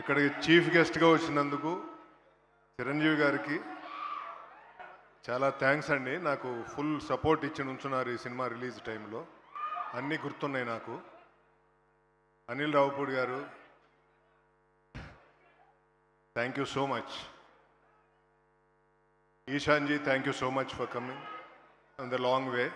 ఇక్కడికి చీఫ్ గెస్ట్గా వచ్చినందుకు చిరంజీవి గారికి చాలా థ్యాంక్స్ అండి. నాకు ఫుల్ సపోర్ట్ ఇచ్చి ఉంచున్నారు ఈ సినిమా రిలీజ్ టైంలో. అన్నీ గుర్తున్నాయి నాకు. అనిల్ రావుపూడి గారు, thank you so much. Eshanji, thank you so much for coming on the long way.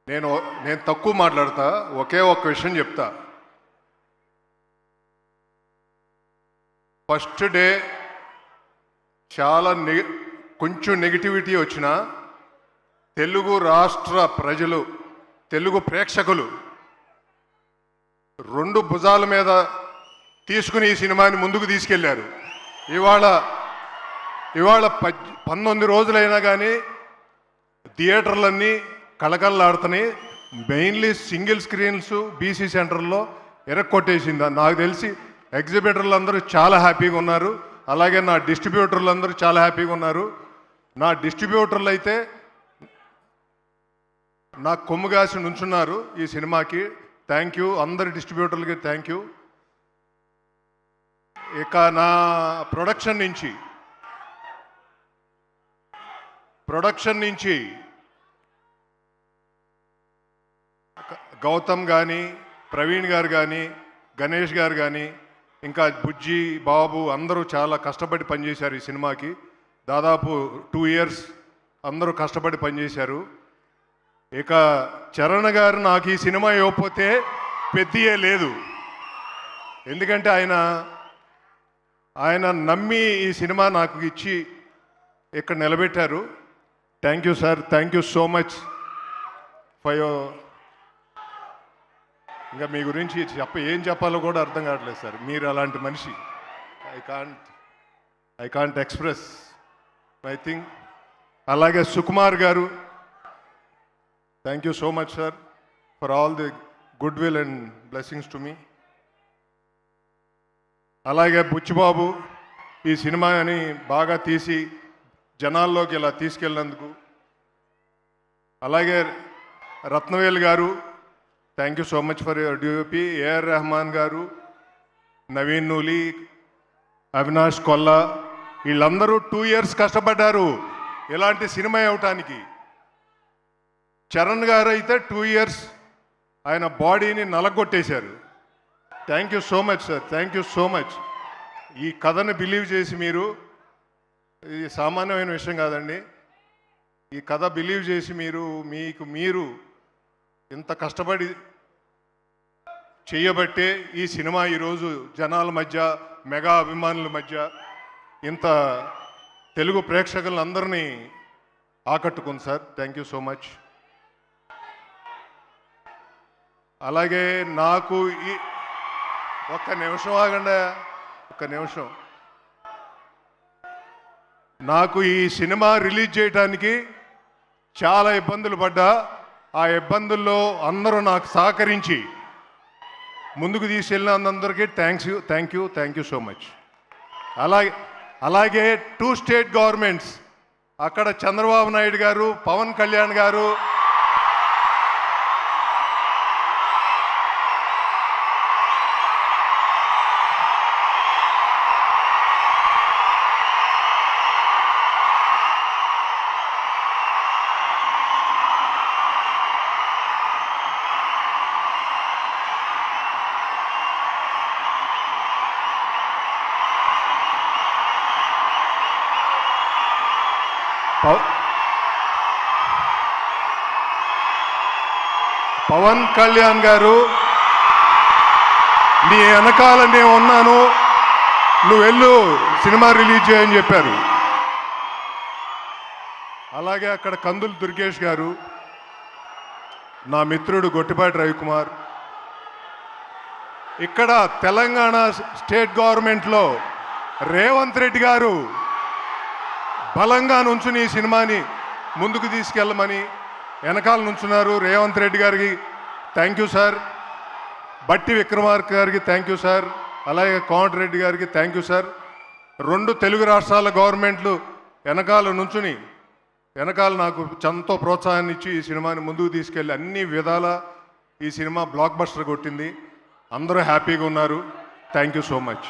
నేను తక్కువ మాట్లాడతా, ఒకే ఒక్క విషయం చెప్తా. ఫస్ట్ డే చాలా కొంచెం నెగిటివిటీ వచ్చినా తెలుగు రాష్ట్ర ప్రజలు, తెలుగు ప్రేక్షకులు రెండు భుజాల మీద తీసుకుని ఈ సినిమాని ముందుకు తీసుకెళ్లారు. ఇవాళ 19 రోజులైనా కానీ థియేటర్లన్నీ కళకళలాడుతున్నాయి. మెయిన్లీ సింగిల్ స్క్రీన్స్ బీసీ సెంటర్లో ఎరక్కొట్టేసింది. నాకు తెలిసి ఎగ్జిబిటర్లు అందరూ చాలా హ్యాపీగా ఉన్నారు. అలాగే నా డిస్ట్రిబ్యూటర్లు అందరూ చాలా హ్యాపీగా ఉన్నారు. నా డిస్ట్రిబ్యూటర్లు అయితే నాకు కొమ్ముగాసి నుంచున్నారు ఈ సినిమాకి. థ్యాంక్ యూ అందరి డిస్ట్రిబ్యూటర్లకి, థ్యాంక్ యూ. ఇక నా ప్రొడక్షన్ నుంచి గౌతమ్ కానీ, ప్రవీణ్ గారు కానీ, గణేష్ గారు కానీ, ఇంకా బుజ్జి బాబు అందరూ చాలా కష్టపడి పనిచేశారు ఈ సినిమాకి. దాదాపు 2 years అందరూ కష్టపడి పనిచేశారు. ఇక చరణ్ గారు నాకు ఈ సినిమా ఇవ్వకపోతే పెద్దయే లేదు. ఎందుకంటే ఆయన నమ్మి ఈ సినిమా నాకు ఇచ్చి ఇక్కడ నిలబెట్టారు. Thank you sir, thank you so much for your. ఇంకా మీ గురించి ఏం చెప్పాలో కూడా అర్థం కావట్లేదు సార్. మీరు అలాంటి మనిషి. I can't express I think. అలాగే సుకుమార్ గారు, thank you so much sir for all the good will and blessings to మీ. అలాగే బుచ్చిబాబు ఈ సినిమాని బాగా తీసి జనాల్లోకి ఇలా తీసుకెళ్ళినందుకు. అలాగే రత్నవేల్ గారు, thank you so much for your DOP. AR Rahman గారు, నవీన్ నూలి, అవినాష్ కొల్లా, వీళ్ళందరూ 2 years కష్టపడ్డారు ఇలాంటి సినిమా ఇవ్వటానికి. చరణ్ గారు అయితే 2 years ఆయన బాడీని నలగొట్టేశారు. Thank you so much sir, thank you so much. ఈ కథను బిలీవ్ చేసి ఇది సామాన్యమైన విషయం కాదండి. ఈ కథ బిలీవ్ చేసి మీరు ఇంత కష్టపడి చేయబట్టే ఈ సినిమా ఈరోజు జనాల మధ్య, మెగా అభిమానుల మధ్య ఇంత తెలుగు ప్రేక్షకులందరినీ ఆకట్టుకుంది sir. Thank you so much. అలాగే నాకు ఒక్క నిమిషం ఆగండి, ఒక్క నిమిషం. నాకు ఈ సినిమా రిలీజ్ చేయడానికి చాలా ఇబ్బందులు పడ్డా, ఆ ఇబ్బందుల్లో అందరూ నాకు సహకరించి ముందుకు తీసుకెళ్ళినందరికీ థ్యాంక్ యూ సో మచ్. అలాగే 2 state గవర్నమెంట్స్, అక్కడ చంద్రబాబు నాయుడు గారు, పవన్ కళ్యాణ్ గారు, పవన్ కళ్యాణ్ గారు, నీ వెనకాల నేను ఉన్నాను, నువ్వు వెళ్ళు సినిమా రిలీజ్ చేయని చెప్పారు. అలాగే అక్కడ కందులు దుర్గేష్ గారు, నా మిత్రుడు గొట్టిపాటి రవికుమార్, ఇక్కడ తెలంగాణ స్టేట్ గవర్నమెంట్లో రేవంత్ రెడ్డి గారు బలంగా నుంచుని ఈ సినిమాని ముందుకు తీసుకెళ్ళమని వెనకాల నుంచున్నారు. రేవంత్ రెడ్డి గారికి థ్యాంక్ యూ సార్. బట్టి విక్రమార్క గారికి థ్యాంక్ యూ సార్. అలాగే కోమటిరెడ్డి గారికి థ్యాంక్ యూ సార్. 2 తెలుగు రాష్ట్రాల గవర్నమెంట్లు వెనకాల నుంచుని వెనకాల నాకు ఎంతో ప్రోత్సాహాన్ని ఇచ్చి ఈ సినిమాని ముందుకు తీసుకెళ్ళి అన్ని విధాల ఈ సినిమా బ్లాక్ బస్టర్ కొట్టింది. అందరూ హ్యాపీగా ఉన్నారు. Thank you so much.